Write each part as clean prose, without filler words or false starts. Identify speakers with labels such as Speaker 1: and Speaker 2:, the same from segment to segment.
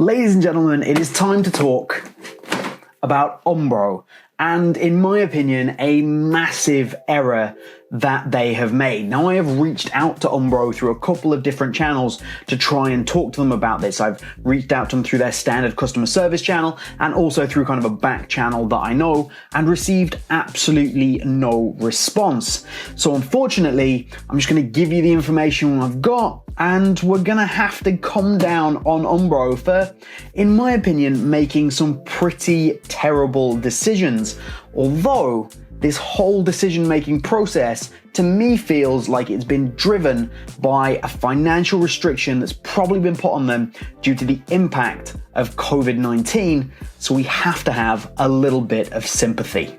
Speaker 1: Ladies and gentlemen, it is time to talk about Umbro, and in my opinion, a massive error that they have made. Now, I have reached out to Umbro through a couple of different channels to try and talk to them about this. I've reached out to them through their standard customer service channel and also through kind of a back channel that I know, and received absolutely no response. So unfortunately, I'm just going to give you the information I've got, and we're going to have to come down on Umbro for, in my opinion, making some pretty terrible decisions. Although this whole decision-making process to me feels like it's been driven by a financial restriction that's probably been put on them due to the impact of COVID-19, so we have to have a little bit of sympathy.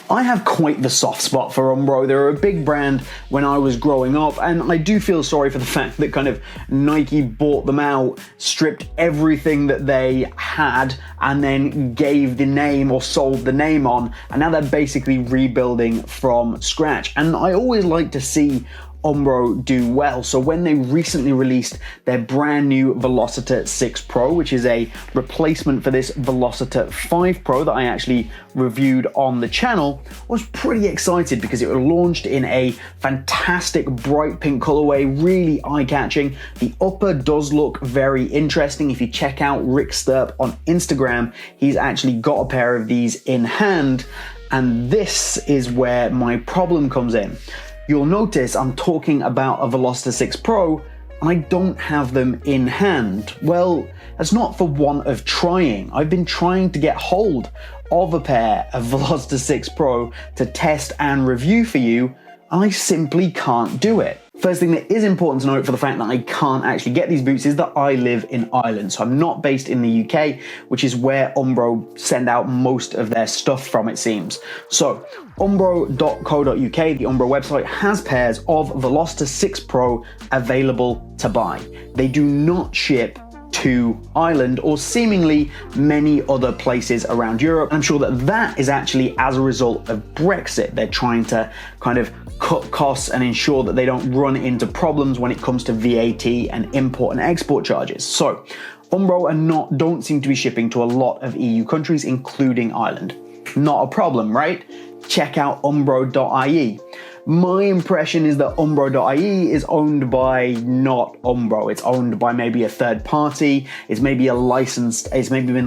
Speaker 1: I have quite the soft spot for Umbro. They're a big brand when I was growing up, and I do feel sorry for the fact that kind of Nike bought them out, stripped everything that they had, and then gave the name or sold the name on, and now they're basically rebuilding from scratch. And I always like to see Umbro do well. So when they recently released their brand new Velocita 6 Pro, which is a replacement for this Velocita 5 Pro that I actually reviewed on the channel, I was pretty excited because it was launched in a fantastic bright pink colorway, really eye-catching. The upper does look very interesting. If you check out Rick Sturp on Instagram, he's actually got a pair of these in hand, and this is where my problem comes in. You'll notice I'm talking about a Velocita 6 Pro and I don't have them in hand. Well, that's not for want of trying. I've been trying to get hold of a pair of Velocita 6 Pro to test and review for you, and I simply can't do it. First thing that is important to note for the fact that I can't actually get these boots is that I live in Ireland. So I'm not based in the UK, which is where Umbro send out most of their stuff from, it seems. So umbro.co.uk, the Umbro website, has pairs of Velocita 6 Pro available to buy. They do not ship to Ireland or seemingly many other places around Europe. I'm sure that that is actually as a result of Brexit. They're trying to kind of cut costs and ensure that they don't run into problems when it comes to VAT and import and export charges. So Umbro don't seem to be shipping to a lot of EU countries, including Ireland. Not a problem, right? Check out umbro.ie. My impression is that umbro.ie is owned by not Umbro. It's owned by maybe a third party. It's maybe been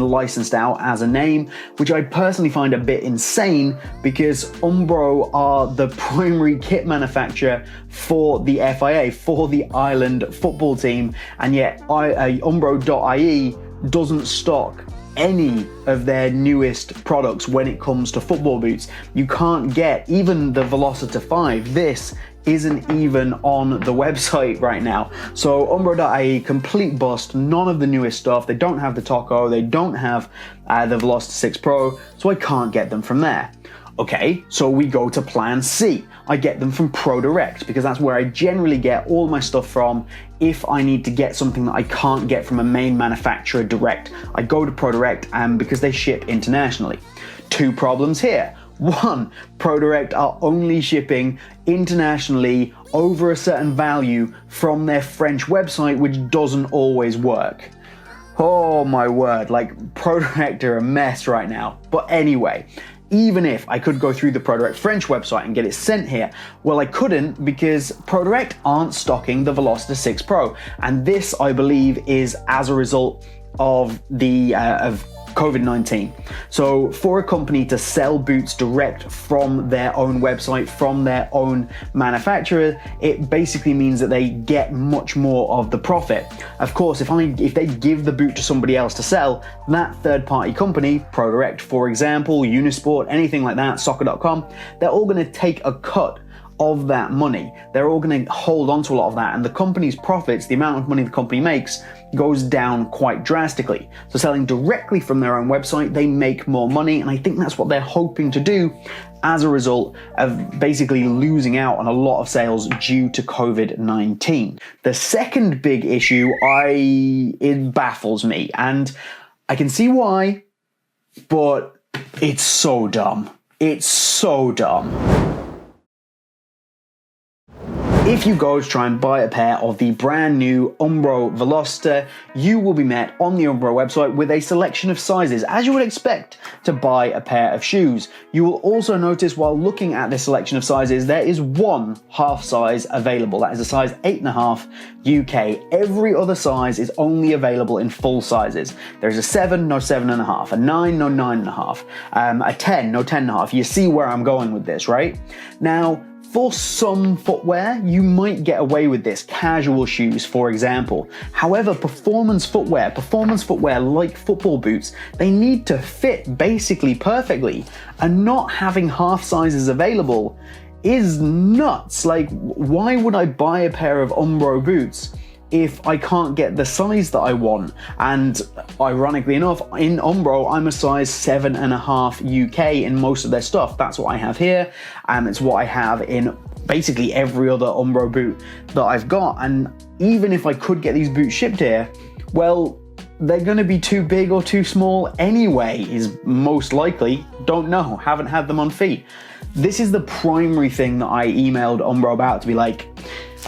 Speaker 1: licensed out as a name, which I personally find a bit insane because Umbro are the primary kit manufacturer for the FIA, for the Ireland football team, and yet umbro.ie doesn't stock any of their newest products when it comes to football boots. You can't get even the Velocita 5. This isn't even on the website right now. So umbro.ie, complete bust, none of the newest stuff. They don't have the Tocco, they don't have the Velocita 6 Pro, so I can't get them from there. Okay, so we go to plan C. I get them from ProDirect because that's where I generally get all my stuff from if I need to get something that I can't get from a main manufacturer direct. I go to ProDirect because they ship internationally. Two problems here. One, ProDirect are only shipping internationally over a certain value from their French website, which doesn't always work. Oh my word, like ProDirect are a mess right now. But anyway, even if I could go through the ProDirect French website and get it sent here, well, I couldn't because ProDirect aren't stocking the Velocita 6 Pro. And this, I believe, is as a result of of COVID-19. So for a company to sell boots direct from their own website, from their own manufacturer, it basically means that they get much more of the profit. Of course, if they give the boot to somebody else to sell, that third-party company, ProDirect, for example, Unisport, anything like that, soccer.com, they're all going to take a cut of that money. They're all going to hold on to a lot of that, and the company's profits, the amount of money the company makes, goes down quite drastically. So selling directly from their own website, they make more money, and I think that's what they're hoping to do as a result of basically losing out on a lot of sales due to COVID-19. The second big issue, it baffles me, and I can see why, but it's so dumb. It's so dumb. If you go to try and buy a pair of the brand new Umbro Velocita, you will be met on the Umbro website with a selection of sizes, as you would expect to buy a pair of shoes. You will also notice while looking at this selection of sizes, there is one half size available. That is a size 8.5 UK. Every other size is only available in full sizes. There's a 7, no 7.5, a 9, no 9.5, a 10, no 10.5. You see where I'm going with this, right? Now, for some footwear, you might get away with this, casual shoes, for example. However, performance footwear like football boots, they need to fit basically perfectly, and not having half sizes available is nuts. Like, why would I buy a pair of Umbro boots if I can't get the size that I want? And ironically enough, in Umbro, I'm a size 7.5 UK in most of their stuff. That's what I have here, and it's what I have in basically every other Umbro boot that I've got. And even if I could get these boots shipped here, well, they're gonna be too big or too small anyway, is most likely. Don't know, haven't had them on feet. This is the primary thing that I emailed Umbro about, to be like,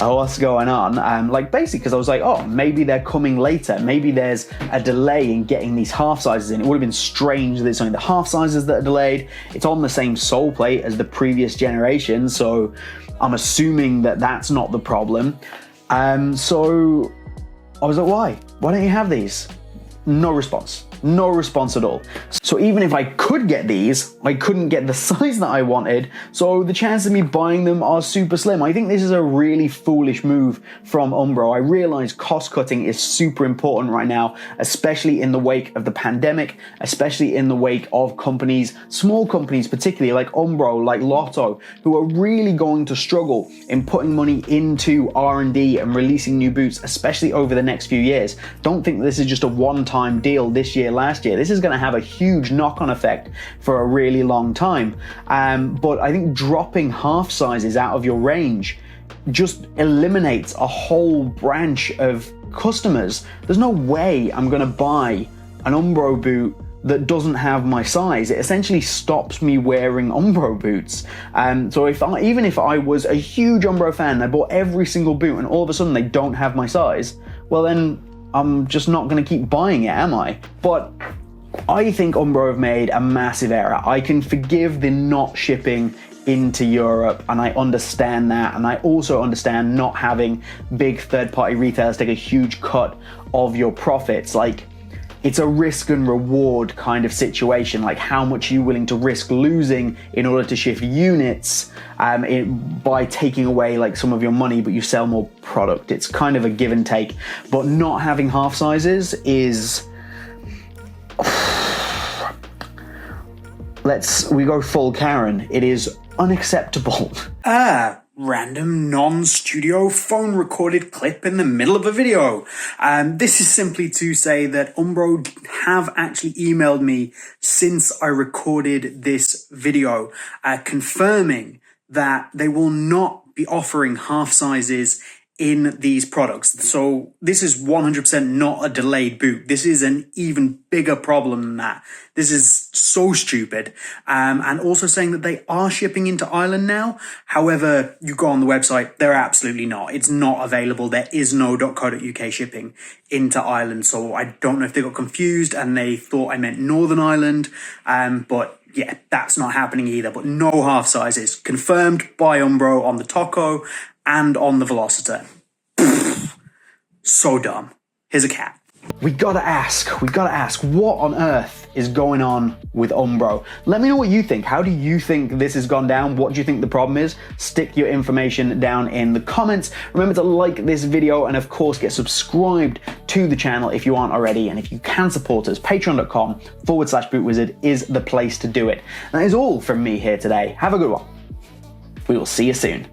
Speaker 1: oh, what's going on? Like, basically, because I was like, oh, maybe they're coming later. Maybe there's a delay in getting these half sizes in. It would have been strange that it's only the half sizes that are delayed. It's on the same sole plate as the previous generation, so I'm assuming that that's not the problem. So I was like, why? Why don't you have these? No response. No response at all. So even if I could get these, I couldn't get the size that I wanted, so the chances of me buying them are super slim. I think this is a really foolish move from Umbro. I realize cost cutting is super important right now, especially in the wake of the pandemic, especially in the wake of companies, small companies particularly, like Umbro, like Lotto, who are really going to struggle in putting money into R&D and releasing new boots, especially over the next few years. Don't think this is just a one-time deal this year, last year. This is going to have a huge knock-on effect for a really long time. But I think dropping half sizes out of your range just eliminates a whole branch of customers. There's no way I'm going to buy an Umbro boot that doesn't have my size. It essentially stops me wearing Umbro boots. So even if I was a huge Umbro fan and I bought every single boot and all of a sudden they don't have my size, well then I'm just not going to keep buying it, am I? But I think Umbro have made a massive error. I can forgive the not shipping into Europe, and I understand that, and I also understand not having big third-party retailers take a huge cut of your profits. Like, it's a risk and reward kind of situation. Like, how much are you willing to risk losing in order to shift units by taking away like some of your money, but you sell more product? It's kind of a give and take. But not having half sizes is, we go full Karen. It is unacceptable.
Speaker 2: Random non-studio phone recorded clip in the middle of a video. This is simply to say that Umbro have actually emailed me since I recorded this video, confirming that they will not be offering half sizes in these products. So this is 100% not a delayed boot. This is an even bigger problem than that. This is so stupid. And also saying that they are shipping into Ireland now. However, you go on the website, they're absolutely not. It's not available. There is no .co.uk shipping into Ireland. So I don't know if they got confused and they thought I meant Northern Ireland. But yeah, that's not happening either. But no half sizes. Confirmed by Umbro on the Tocco and on the Velocita. So dumb. Here's a cat.
Speaker 1: We gotta ask, what on earth is going on with Umbro? Let me know what you think. How do you think this has gone down? What do you think the problem is? Stick your information down in the comments. Remember to like this video and of course get subscribed to the channel if you aren't already. And if you can support us, patreon.com/BootWizard is the place to do it. And that is all from me here today. Have a good one. We will see you soon.